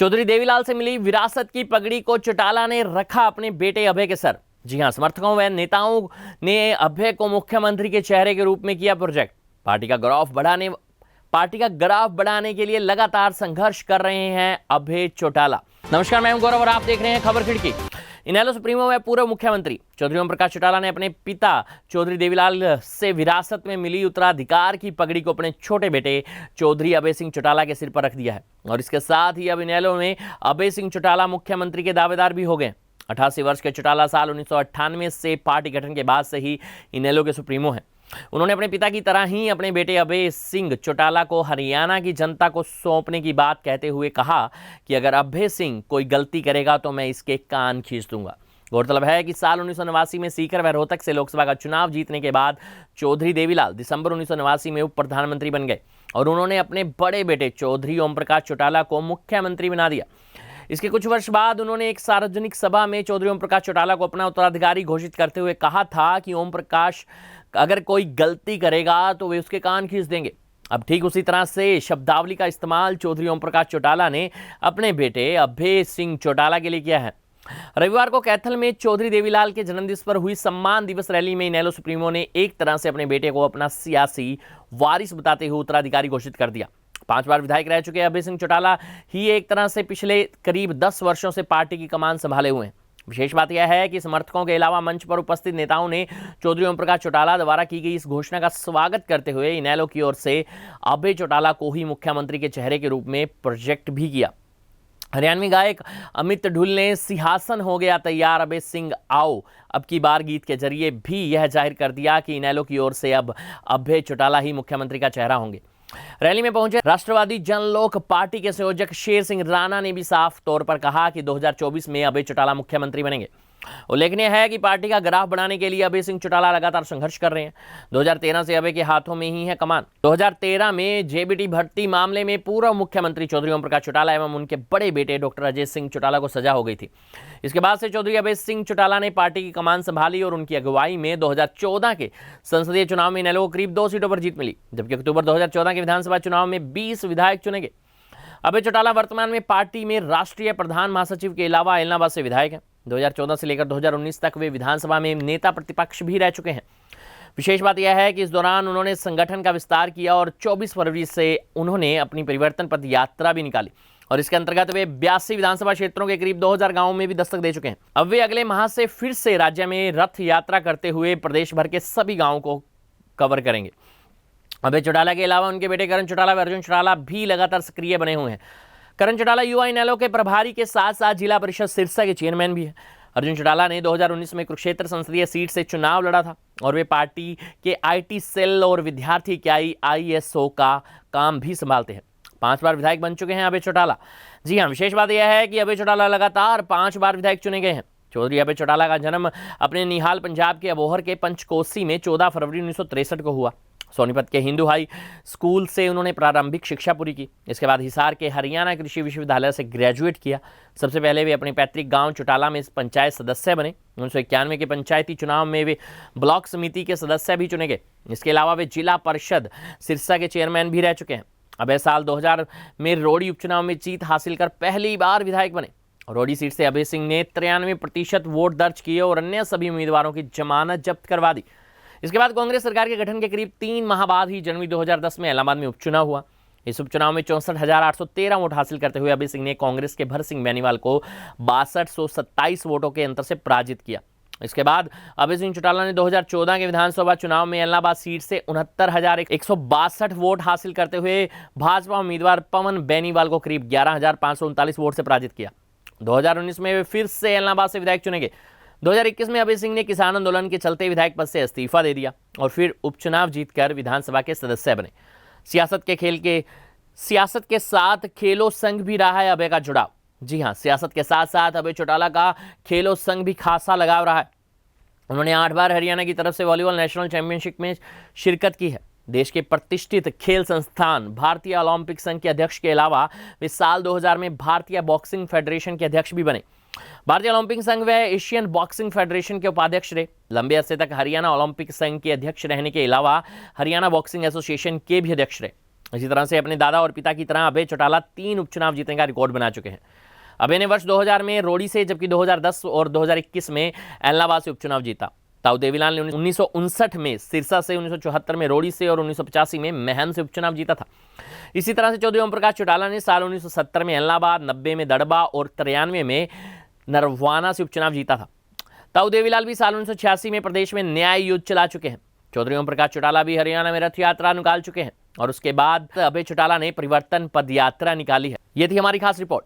चौधरी देवीलाल से मिली विरासत की पगड़ी को चौटाला ने रखा अपने बेटे अभय के सर। जी हां, समर्थकों व नेताओं ने अभय को मुख्यमंत्री के चेहरे के रूप में किया प्रोजेक्ट। पार्टी का ग्राफ बढ़ाने के लिए लगातार संघर्ष कर रहे हैं अभय चौटाला। नमस्कार, मैं हूं गौरव और आप देख रहे हैं खबर खिड़की। इनेलो सुप्रीमो व पूर्व मुख्यमंत्री चौधरी ओम प्रकाश चौटाला ने अपने पिता चौधरी देवीलाल से विरासत में मिली उत्तराधिकार की पगड़ी को अपने छोटे बेटे चौधरी अभय सिंह चौटाला के सिर पर रख दिया है और इसके साथ ही अब इनेलो में अभय सिंह चौटाला मुख्यमंत्री के दावेदार भी हो गए। 88 वर्ष के चौटाला साल 1998 से पार्टी गठन के बाद से ही इनेलो के सुप्रीमो हैं। उन्होंने अपने पिता की तरह ही अपने बेटे अभय सिंह चौटाला को हरियाणा की जनता को सौंपने की बात कहते हुए कहा कि अगर अभय सिंह कोई गलती करेगा तो मैं इसके कान खींच दूंगा। गौरतलब है कि साल 1989 में सीकर व रोहतक से लोकसभा का चुनाव जीतने के बाद चौधरी देवीलाल दिसंबर 1989 में उप प्रधानमंत्री बन गए और उन्होंने अपने बड़े बेटे चौधरी ओम प्रकाश चौटाला को मुख्यमंत्री बना दिया। इसके कुछ वर्ष बाद उन्होंने एक सार्वजनिक सभा में चौधरी ओम प्रकाश चौटाला को अपना उत्तराधिकारी घोषित करते हुए कहा था कि ओम प्रकाश अगर कोई गलती करेगा तो वे उसके कान खींच देंगे। अब ठीक उसी तरह से शब्दावली का इस्तेमाल चौधरी ओम प्रकाश चौटाला ने अपने बेटे अभय सिंह चौटाला के लिए किया है। रविवार को कैथल में चौधरी देवीलाल के जन्मदिवस पर हुई सम्मान दिवस रैली में इनेलो सुप्रीमो ने एक तरह से अपने बेटे को अपना सियासी वारिस बताते हुए उत्तराधिकारी घोषित कर दिया। 5 बार विधायक रह चुके अभय सिंह चौटाला ही एक तरह से पिछले करीब 10 वर्षों से पार्टी की कमान संभाले हुए हैं। विशेष बात यह है कि समर्थकों के अलावा मंच पर उपस्थित नेताओं ने चौधरी ओम प्रकाश चौटाला द्वारा की गई इस घोषणा का स्वागत करते हुए इनेलो की ओर से अभय चौटाला को ही मुख्यमंत्री के चेहरे के रूप में प्रोजेक्ट भी किया। हरियाणवी गायक अमित ढुल ने सिंहासन हो गया तैयार अभय सिंह आओ अब की बार गीत के जरिए भी यह जाहिर कर दिया कि इनेलो की ओर से अब अभय चौटाला ही मुख्यमंत्री का चेहरा होंगे। रैली में पहुंचे राष्ट्रवादी जनलोक पार्टी के संयोजक शेर सिंह राणा ने भी साफ तौर पर कहा कि 2024 में अभय चौटाला मुख्यमंत्री बनेंगे। उल्लेखनीय है कि पार्टी का ग्राफ बढ़ाने के लिए अभय सिंह चौटाला लगातार संघर्ष कर रहे हैं। 2013 से अभय के हाथों में ही है कमान। 2013 में जेबीटी भर्ती मामले में पूर्व मुख्यमंत्री चौधरी ओम प्रकाश चौटाला एवं उनके बड़े बेटे डॉक्टर अजय सिंह चौटाला को सजा हो गई थी। इसके बाद से चौधरी अभय सिंह चौटाला ने पार्टी की कमान संभाली और उनकी अगुवाई में 2014 के संसदीय चुनाव में इनेलो को करीब 2 सीटों पर जीत मिली, जबकि अक्टूबर 2014 के विधानसभा चुनाव में 20 विधायक चुने गए। अभय चौटाला वर्तमान में पार्टी में राष्ट्रीय प्रधान महासचिव के अलावा एलनाबाद से विधायक हैं। 2014 से लेकर 2019 तक वे विधानसभा में नेता प्रतिपक्ष भी रह चुके हैं। विशेष बात यह है कि इस दौरान उन्होंने संगठन का विस्तार किया और 24 फरवरी से उन्होंने अपनी परिवर्तन पथ यात्रा भी निकाली और इसके अंतर्गत वे 82 विधानसभा क्षेत्रों के करीब 2000 गांवों में भी दस्तक दे चुके हैं। अब वे अगले माह से फिर से राज्य में रथ यात्रा करते हुए प्रदेश भर के सभी गाँवों को कवर करेंगे। अभय चौटाला के अलावा उनके बेटे करण चौटाला व अर्जुन चौटाला भी लगातार सक्रिय बने हुए हैं। करण चौटाला युवा इनेलो के प्रभारी के साथ साथ जिला परिषद सिरसा के चेयरमैन भी है। अर्जुन चौटाला ने 2019 में कुरुक्षेत्र संसदीय सीट से चुनाव लड़ा था और वे पार्टी के आईटी सेल और विद्यार्थी इकाई आईएसओ का काम भी संभालते हैं। 5 बार विधायक बन चुके हैं अभय चौटाला। जी हाँ, विशेष बात यह है कि अभय चौटाला लगातार 5 बार विधायक चुने गए हैं। चौधरी अभय चौटाला का जन्म अपने निहाल पंजाब के अबोहर के पंचकोसी में 14 फरवरी 1963 को हुआ। सोनीपत के हिंदू हाई स्कूल से उन्होंने प्रारंभिक शिक्षा पूरी की। इसके बाद हिसार के हरियाणा कृषि विश्वविद्यालय से ग्रेजुएट किया। सबसे पहले वे अपने पैतृक गांव चौटाला में पंचायत सदस्य बने। 1991 के पंचायती चुनाव में वे ब्लॉक समिति के सदस्य भी चुने गए। इसके अलावा वे जिला परिषद सिरसा के चेयरमैन भी रह चुके हैं। अभय साल 2000 में रोडी उपचुनाव में जीत हासिल कर पहली बार विधायक बने। रोडी सीट से अभय सिंह ने 93% वोट दर्ज किए और अन्य सभी उम्मीदवारों की जमानत जब्त करवा दी। इसके बाद कांग्रेस सरकार के गठन के करीब 3 माह बाद ही जनवरी 2010 में इलाहाबाद में उपचुनाव हुआ। इस उपचुनाव में 64,813 वोट हासिल करते हुए अभय सिंह ने कांग्रेस के भर सिंह बेनीवाल को 6227 वोटों के अंतर से पराजित किया। इसके बाद अभय सिंह चौटाला ने 2014 के विधानसभा चुनाव में इलाहाबाद सीट से 69,162 वोट हासिल करते हुए भाजपा उम्मीदवार पवन बेनीवाल को करीब 11,539 वोट से पराजित किया। 2019 में वे फिर से इलाहाबाद से विधायक चुने गए। 2021 में अभय सिंह ने किसान आंदोलन के चलते विधायक पद से इस्तीफा दे दिया और फिर उपचुनाव जीतकर विधानसभा के सदस्य बने। सियासत के साथ खेलो संघ भी रहा है अभय का जुड़ाव। जी हां, सियासत के साथ साथ अभय चौटाला का खेलो संघ भी खासा लगाव रहा है। उन्होंने 8 बार हरियाणा की तरफ से वॉलीबॉल नेशनल चैंपियनशिप में शिरकत की है। देश के प्रतिष्ठित खेल संस्थान भारतीय ओलंपिक संघ के अध्यक्ष के अलावा वे साल 2000 में भारतीय बॉक्सिंग फेडरेशन के अध्यक्ष भी बने। भारतीय ओलंपिक संघ व एशियन बॉक्सिंग फेडरेशन के उपाध्यक्ष रहे। लंबे अरसे तक हरियाणा ओलंपिक संघ के अध्यक्ष रहने के अलावा हरियाणा बॉक्सिंग एसोसिएशन के भी अध्यक्ष रहे। इसी तरह से अपने दादा और पिता की तरह अभय चौटाला 3 उपचुनाव जीतने का रिकॉर्ड बना चुके हैं। अभय ने वर्ष 2000 में रोड़ी से, जबकि 2010 और 2021 में एलनाबाद से उपचुनाव जीता। ताऊ देवीलाल ने 1959 में सिरसा से, 1974 में रोड़ी से और 1985 में महन से उपचुनाव जीता था। इसी तरह से चौधरी ओम प्रकाश चौटाला ने साल 1970 में एलनाबाद, 90 में दड़बा और 93 में नरवाना से उपचुनाव जीता था। ताऊ देवीलाल भी साल 1986 में प्रदेश में न्याय युद्ध चला चुके हैं। चौधरी ओम प्रकाश चौटाला भी हरियाणा में रथ यात्रा निकाल चुके हैं और उसके बाद अभय चौटाला ने परिवर्तन पद यात्रा निकाली है। ये थी हमारी खास रिपोर्ट।